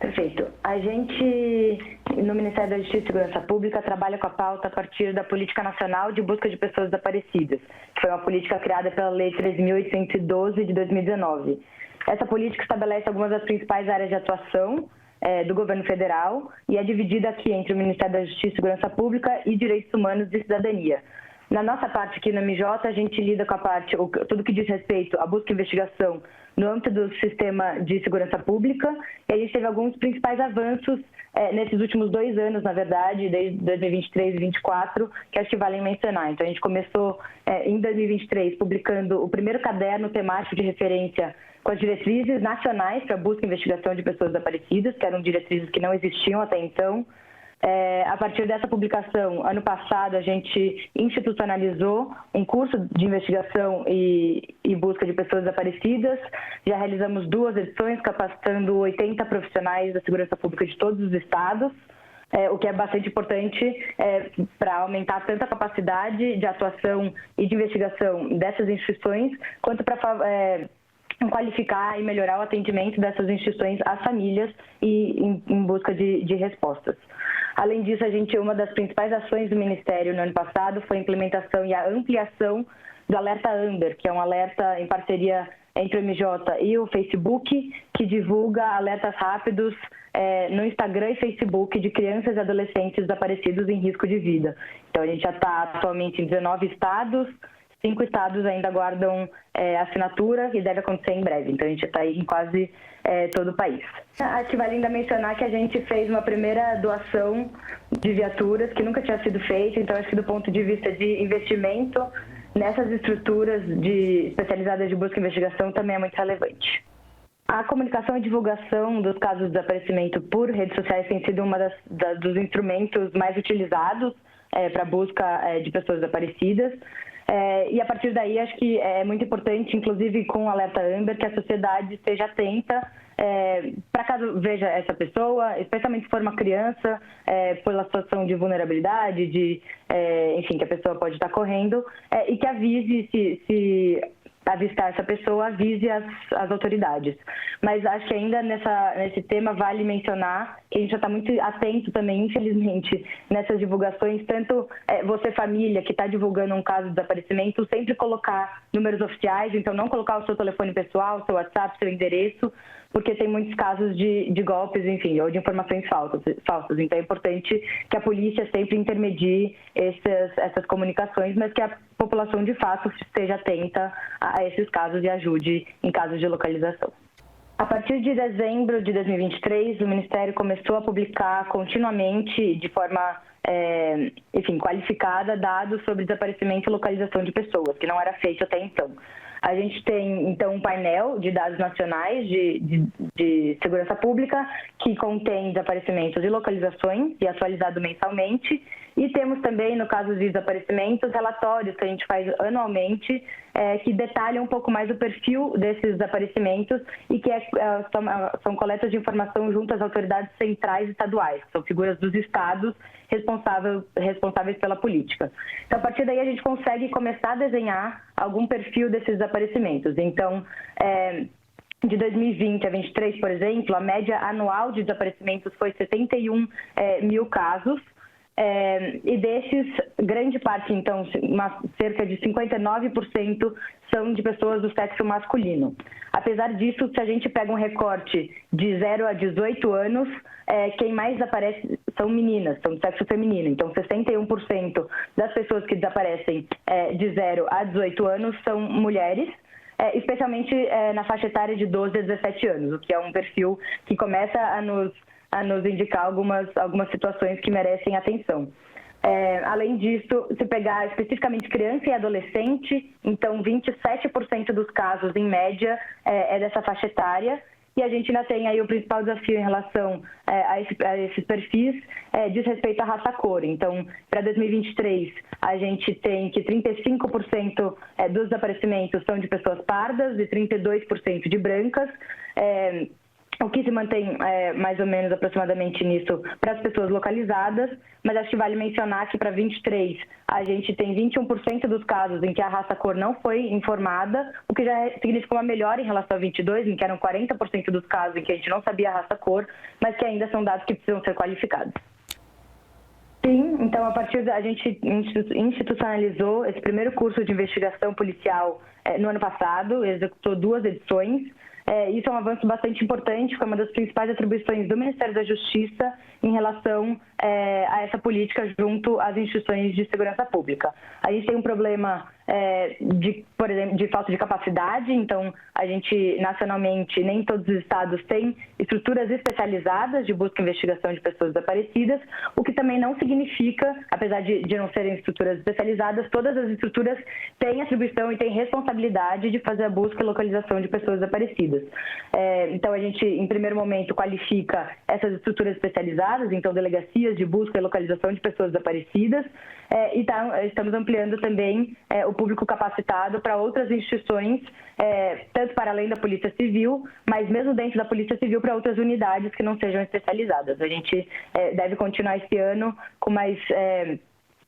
Perfeito. A gente, no Ministério da Justiça e Segurança Pública, trabalha com a pauta a partir da Política Nacional de Busca de Pessoas Desaparecidas, que foi uma política criada pela Lei 13.812 de 2019. Essa política estabelece algumas das principais áreas de atuação do governo federal e é dividida aqui entre o Ministério da Justiça e Segurança Pública e Direitos Humanos e Cidadania. Na nossa parte aqui no MJ, a gente lida com a parte, tudo que diz respeito à busca e investigação no âmbito do sistema de segurança pública, e a gente teve alguns principais avanços nesses últimos 2 anos, na verdade, desde 2023 e 2024, que acho que valem mencionar. Então, a gente começou em 2023 publicando o primeiro caderno temático de referência com as diretrizes nacionais para busca e investigação de pessoas desaparecidas, que eram diretrizes que não existiam até então. A partir dessa publicação, ano passado, a gente institucionalizou um curso de investigação e busca de pessoas desaparecidas. Já realizamos 2 edições, capacitando 80 profissionais da segurança pública de todos os estados, o que é bastante importante para aumentar tanto a capacidade de atuação e de investigação dessas instituições, quanto para qualificar e melhorar o atendimento dessas instituições às famílias e em busca de respostas. Além disso, uma das principais ações do Ministério no ano passado foi a implementação e a ampliação do Alerta Amber, que é um alerta em parceria entre o MJ e o Facebook, que divulga alertas rápidos no Instagram e Facebook de crianças e adolescentes desaparecidos em risco de vida. Então, a gente já está atualmente em 19 estados, 5 estados ainda aguardam assinatura e deve acontecer em breve. Então, a gente está aí em quase todo o país. Acho que vale ainda mencionar que a gente fez uma primeira doação de viaturas que nunca tinha sido feita. Então, acho que do ponto de vista de investimento nessas estruturas especializadas de busca e investigação também é muito relevante. A comunicação e divulgação dos casos de desaparecimento por redes sociais tem sido uma dos instrumentos mais utilizados para a busca de pessoas desaparecidas. E a partir daí, acho que é muito importante, inclusive com o Alerta Amber, que a sociedade esteja atenta para caso veja essa pessoa, especialmente se for uma criança, pela situação de vulnerabilidade, enfim, que a pessoa pode estar correndo, e que avise, se avistar essa pessoa, avise as autoridades. Mas acho que ainda nesse tema vale mencionar que a gente já está muito atento também, infelizmente, nessas divulgações, tanto você, família, que está divulgando um caso de desaparecimento, sempre colocar números oficiais, então não colocar o seu telefone pessoal, seu WhatsApp, seu endereço, porque tem muitos casos de golpes, enfim, ou de informações falsas. Então é importante que a polícia sempre intermedie essas comunicações, mas que a população de fato esteja atenta a esses casos e ajude em casos de localização. A partir de dezembro de 2023, o Ministério começou a publicar continuamente, de forma qualificada, dados sobre desaparecimento e localização de pessoas, que não era feito até então. A gente tem, então, um painel de dados nacionais de segurança pública que contém desaparecimentos e localizações e atualizado mensalmente. E temos também, no caso de desaparecimentos, relatórios que a gente faz anualmente que detalham um pouco mais o perfil desses desaparecimentos e que são coletas de informação junto às autoridades centrais e estaduais, que são figuras dos estados responsáveis pela política. Então, a partir daí, a gente consegue começar a desenhar algum perfil desses desaparecimentos. Então, de 2020 a 2023, por exemplo, a média anual de desaparecimentos foi 71 mil casos. E desses, grande parte, então, cerca de 59% são de pessoas do sexo masculino. Apesar disso, se a gente pega um recorte de 0 a 18 anos, quem mais desaparece são meninas, são do sexo feminino. Então, 61% das pessoas que desaparecem de 0 a 18 anos são mulheres, especialmente na faixa etária de 12 a 17 anos, o que é um perfil que começa a nos indicar algumas situações que merecem atenção. Além disso, se pegar especificamente criança e adolescente, então 27% dos casos, em média, é dessa faixa etária. E a gente ainda tem aí o principal desafio em relação a esses perfis, diz respeito à raça-cor. Então, para 2023, a gente tem que 35% dos desaparecimentos são de pessoas pardas e 32% de brancas. o que se mantém mais ou menos aproximadamente nisso para as pessoas localizadas, mas acho que vale mencionar que para 23 a gente tem 21% dos casos em que a raça-cor não foi informada, o que já significa uma melhora em relação a 22, em que eram 40% dos casos em que a gente não sabia a raça-cor, mas que ainda são dados que precisam ser qualificados. Sim, então a partir a gente institucionalizou esse primeiro curso de investigação policial no ano passado, executou 2 edições. Isso é um avanço bastante importante, foi uma das principais atribuições do Ministério da Justiça em relação a essa política junto às instituições de segurança pública. A gente tem um problema por exemplo, de falta de capacidade, então a gente nacionalmente, nem todos os estados têm estruturas especializadas de busca e investigação de pessoas desaparecidas, o que também não significa, apesar de não serem estruturas especializadas, todas as estruturas têm atribuição e têm responsabilidade de fazer a busca e localização de pessoas desaparecidas. Então a gente, em primeiro momento, qualifica essas estruturas especializadas, então delegacias de busca e localização de pessoas desaparecidas, e estamos ampliando também o público capacitado para outras instituições, tanto para além da Polícia Civil, mas mesmo dentro da Polícia Civil para outras unidades que não sejam especializadas. A gente deve continuar esse ano com mais,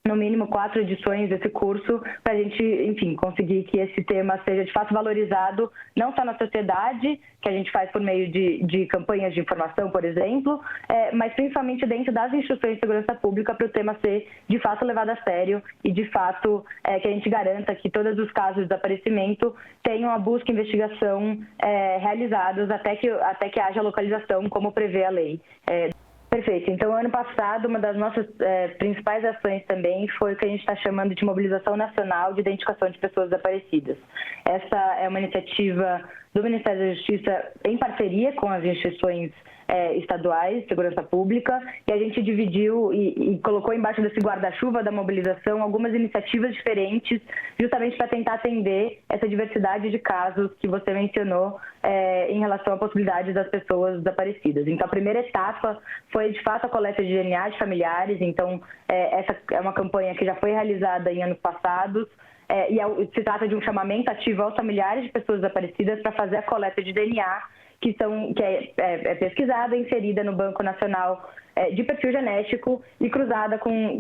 no mínimo, 4 edições desse curso para a gente, enfim, conseguir que esse tema seja de fato valorizado, não só na sociedade, que a gente faz por meio de campanhas de informação, por exemplo, mas principalmente dentro das instituições de segurança pública para o tema ser de fato levado a sério e de fato que a gente garanta que todos os casos de desaparecimento tenham a busca e investigação realizados até que haja localização, como prevê a lei. Perfeito. Então, ano passado, uma das nossas principais ações também foi o que a gente está chamando de mobilização nacional de identificação de pessoas desaparecidas. Essa é uma iniciativa do Ministério da Justiça em parceria com as instituições estaduais de segurança pública, e a gente dividiu e colocou embaixo desse guarda-chuva da mobilização algumas iniciativas diferentes, justamente para tentar atender essa diversidade de casos que você mencionou em relação à possibilidade das pessoas desaparecidas. Então, a primeira etapa foi, de fato, a coleta de DNA de familiares. Então, essa é uma campanha que já foi realizada em anos passados, e se trata de um chamamento ativo aos familiares de pessoas desaparecidas para fazer a coleta de DNA, que é pesquisada e inserida no Banco Nacional de Perfil Genético e cruzada com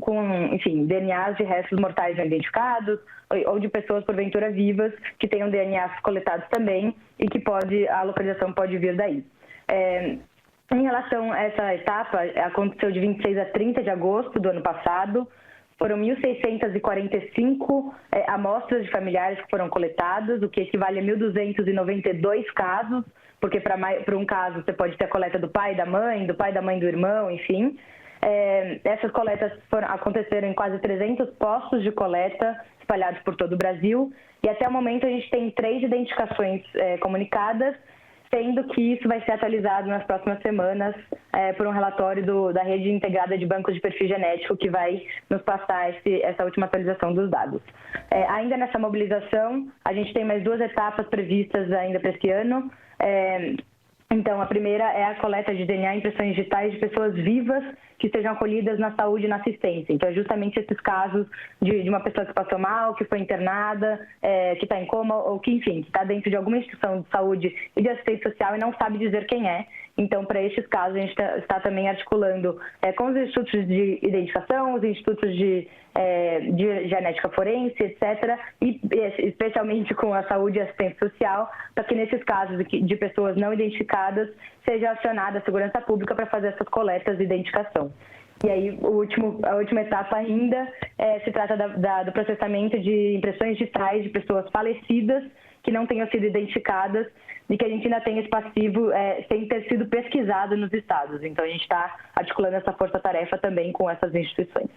enfim, DNAs de restos mortais não identificados ou de pessoas, porventura, vivas, que tenham DNAs coletados também e que a localização pode vir daí. Em relação a essa etapa, aconteceu de 26 a 30 de agosto do ano passado. Foram 1.645 amostras de familiares que foram coletadas, o que equivale a 1.292 casos, porque para um caso você pode ter a coleta do pai da mãe do irmão, enfim. Essas coletas aconteceram em quase 300 postos de coleta espalhados por todo o Brasil, e até o momento a gente tem 3 identificações comunicadas, sendo que isso vai ser atualizado nas próximas semanas por um relatório da Rede Integrada de Bancos de Perfil Genético, que vai nos passar essa última atualização dos dados. Ainda nessa mobilização, a gente tem mais 2 etapas previstas ainda para esse ano. Então, a primeira é a coleta de DNA e impressões digitais de pessoas vivas que sejam acolhidas na saúde e na assistência. Então, é justamente esses casos de uma pessoa que passou mal, que foi internada, que está em coma, ou que, enfim, que está dentro de alguma instituição de saúde e de assistência social e não sabe dizer quem é. Então, para estes casos, a gente está também articulando com os institutos de identificação, os institutos de genética forense, etc., e especialmente com a saúde e assistência social, para que nesses casos de pessoas não identificadas seja acionada a segurança pública para fazer essas coletas de identificação. E aí, a última etapa ainda se trata do processamento de impressões digitais de pessoas falecidas que não tenham sido identificadas e que a gente ainda tem esse passivo sem ter sido pesquisado nos estados. Então, a gente está articulando essa força-tarefa também com essas instituições.